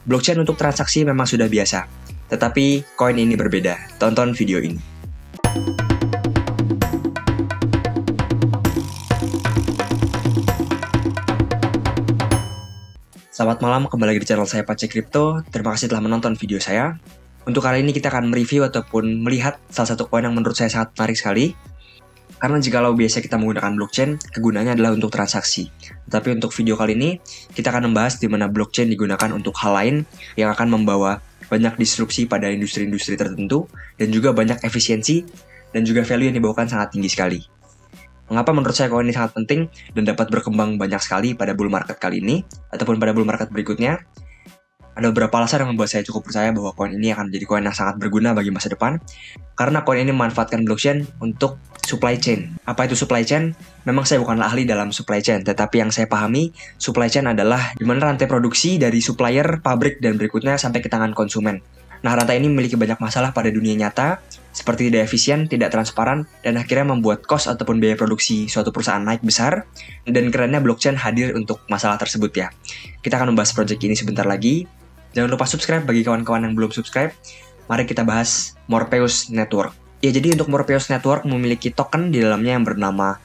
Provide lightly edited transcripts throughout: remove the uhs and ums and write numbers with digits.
Blockchain untuk transaksi memang sudah biasa, tetapi koin ini berbeda. Tonton video ini. Selamat malam, kembali lagi di channel saya Pace Crypto. Terima kasih telah menonton video saya. Untuk kali ini kita akan mereview ataupun melihat salah satu koin yang menurut saya sangat menarik sekali. Karena jikalau biasa kita menggunakan blockchain, kegunaannya adalah untuk transaksi. Tapi untuk video kali ini, kita akan membahas di mana blockchain digunakan untuk hal lain yang akan membawa banyak disrupsi pada industri-industri tertentu, dan juga banyak efisiensi, dan juga value yang dibawakan sangat tinggi sekali. Mengapa menurut saya koin ini sangat penting dan dapat berkembang banyak sekali pada bull market kali ini, ataupun pada bull market berikutnya? Ada beberapa alasan yang membuat saya cukup percaya bahwa koin ini akan menjadi koin yang sangat berguna bagi masa depan. Karena koin ini memanfaatkan blockchain untuk supply chain. Apa itu supply chain? Memang saya bukanlah ahli dalam supply chain, tetapi yang saya pahami, supply chain adalah di mana rantai produksi dari supplier, pabrik, dan berikutnya sampai ke tangan konsumen. Nah, rantai ini memiliki banyak masalah pada dunia nyata, seperti tidak efisien, tidak transparan, dan akhirnya membuat cost ataupun biaya produksi suatu perusahaan naik besar, dan kerennya blockchain hadir untuk masalah tersebut ya. Kita akan membahas project ini sebentar lagi. Jangan lupa subscribe bagi kawan-kawan yang belum subscribe. Mari kita bahas Morpheus Network. Ya, jadi untuk Morpheus Network memiliki token di dalamnya yang bernama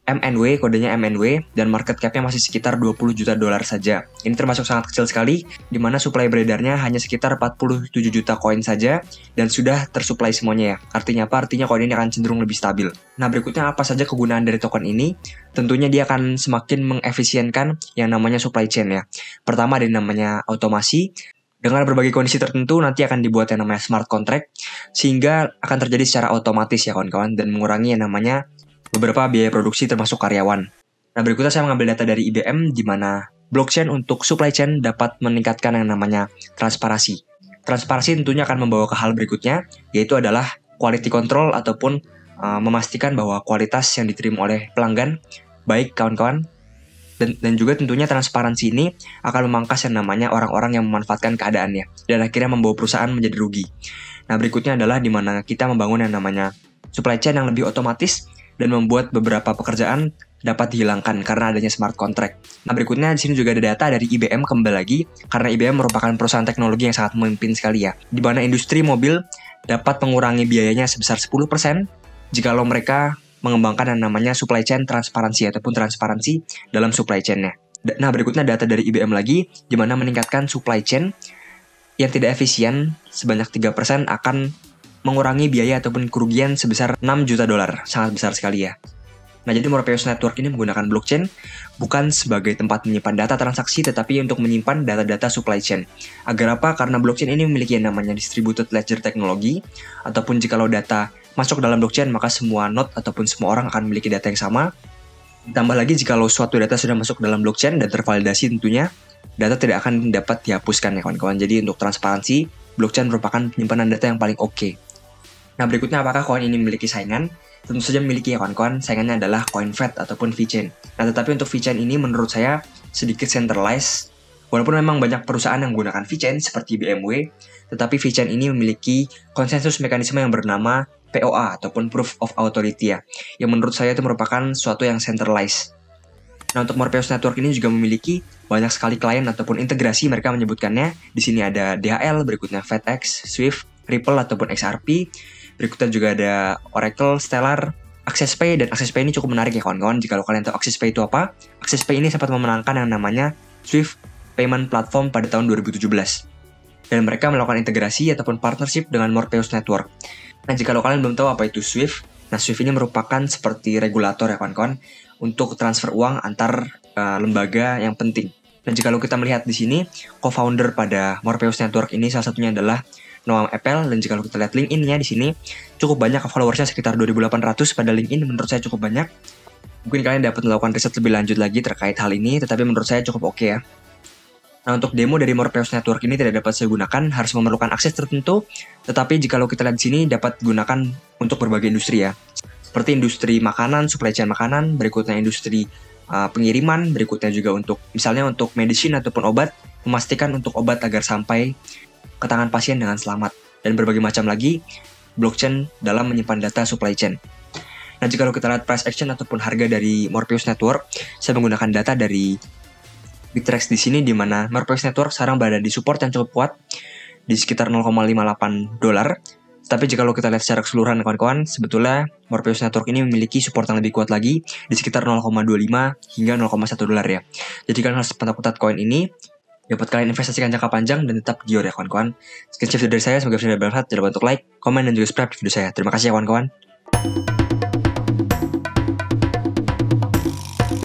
MNW, kodenya MNW, dan market cap-nya masih sekitar 20 juta dolar saja. Ini termasuk sangat kecil sekali, di mana supply beredarnya hanya sekitar 47 juta koin saja, dan sudah tersuplai semuanya ya. Artinya apa? Artinya koin ini akan cenderung lebih stabil. Nah, berikutnya apa saja kegunaan dari token ini? Tentunya dia akan semakin mengefisienkan yang namanya supply chain ya. Pertama ada yang namanya otomasi. Dengan berbagai kondisi tertentu, nanti akan dibuat yang namanya smart contract, sehingga akan terjadi secara otomatis ya kawan-kawan, dan mengurangi yang namanya beberapa biaya produksi termasuk karyawan. Nah, berikutnya saya mengambil data dari IBM, di mana blockchain untuk supply chain dapat meningkatkan yang namanya transparansi. Transparansi tentunya akan membawa ke hal berikutnya, yaitu adalah quality control ataupun memastikan bahwa kualitas yang diterima oleh pelanggan baik kawan-kawan. Dan juga tentunya transparansi ini akan memangkas yang namanya orang-orang yang memanfaatkan keadaannya dan akhirnya membawa perusahaan menjadi rugi. Nah, berikutnya adalah di mana kita membangun yang namanya supply chain yang lebih otomatis dan membuat beberapa pekerjaan dapat dihilangkan karena adanya smart contract. Nah, berikutnya di sini juga ada data dari IBM kembali lagi, karena IBM merupakan perusahaan teknologi yang sangat memimpin sekali ya, di mana industri mobil dapat mengurangi biayanya sebesar 10% jikalau mereka mengembangkan yang namanya supply chain transparansi ataupun transparansi dalam supply chain-nya. Nah, berikutnya data dari IBM lagi, di mana meningkatkan supply chain yang tidak efisien sebanyak 3% akan mengurangi biaya ataupun kerugian sebesar 6 juta dolar. Sangat besar sekali ya. Nah, jadi Morpheus Network ini menggunakan blockchain bukan sebagai tempat menyimpan data transaksi, tetapi untuk menyimpan data-data supply chain. Agar apa? Karena blockchain ini memiliki yang namanya distributed ledger teknologi, ataupun jikalau data masuk dalam blockchain, maka semua node ataupun semua orang akan memiliki data yang sama. Ditambah lagi, jikalau suatu data sudah masuk dalam blockchain dan tervalidasi tentunya, data tidak akan dapat dihapuskan ya kawan-kawan. Jadi untuk transparansi, blockchain merupakan penyimpanan data yang paling oke. Nah, berikutnya apakah koin ini memiliki saingan? Tentu saja memiliki ya kawan-kawan. Saingannya adalah CoinFed ataupun VeChain. Nah, tetapi untuk VeChain ini menurut saya sedikit centralized. Walaupun memang banyak perusahaan yang menggunakan VeChain seperti BMW, tetapi VeChain ini memiliki konsensus mekanisme yang bernama POA ataupun Proof of Authority ya, yang menurut saya itu merupakan suatu yang centralized. Nah, untuk Morpheus Network ini juga memiliki banyak sekali klien ataupun integrasi, mereka menyebutkannya. Di sini ada DHL, berikutnya FedEx, Swift, Ripple ataupun XRP. Berikutnya juga ada Oracle, Stellar, AccessPay, dan AccessPay ini cukup menarik ya kawan-kawan. Jika kalian tahu AccessPay itu apa, AccessPay ini sempat memenangkan yang namanya Swift Payment Platform pada tahun 2017. Dan mereka melakukan integrasi ataupun partnership dengan Morpheus Network. Nah, jika kalian belum tahu apa itu Swift, nah Swift ini merupakan seperti regulator ya kawan-kawan untuk transfer uang antar lembaga yang penting. Dan jika kita melihat di sini, co-founder pada Morpheus Network ini salah satunya adalah Noam Appel, dan jika kita lihat LinkedIn-nya di sini cukup banyak, followersnya sekitar 2.800 pada LinkedIn, menurut saya cukup banyak. Mungkin kalian dapat melakukan riset lebih lanjut lagi terkait hal ini, tetapi menurut saya cukup oke ya. Nah, untuk demo dari Morpheus Network ini tidak dapat saya gunakan, harus memerlukan akses tertentu, tetapi jika kita lihat di sini dapat digunakan untuk berbagai industri ya. Seperti industri makanan, supply chain makanan, berikutnya industri pengiriman, berikutnya juga untuk misalnya untuk medicine ataupun obat, memastikan untuk obat agar sampai ke tangan pasien dengan selamat, dan berbagai macam lagi blockchain dalam menyimpan data supply chain. Nah, jika kita lihat price action ataupun harga dari Morpheus Network, saya menggunakan data dari Bittrex di sini, di mana Morpheus Network sekarang berada di support yang cukup kuat di sekitar 0,58 dolar. Tapi jika kita lihat secara keseluruhan kawan-kawan, sebetulnya Morpheus Network ini memiliki support yang lebih kuat lagi di sekitar 0,25 hingga 0,1 dolar ya. Jadi kalian harus pantau-pantau koin ini, dapat kalian investasikan jangka panjang dan tetap giur ya kawan-kawan. Sekian video dari saya, semoga video bermanfaat. Jangan lupa untuk like, komen, dan juga subscribe di video saya. Terima kasih ya kawan-kawan.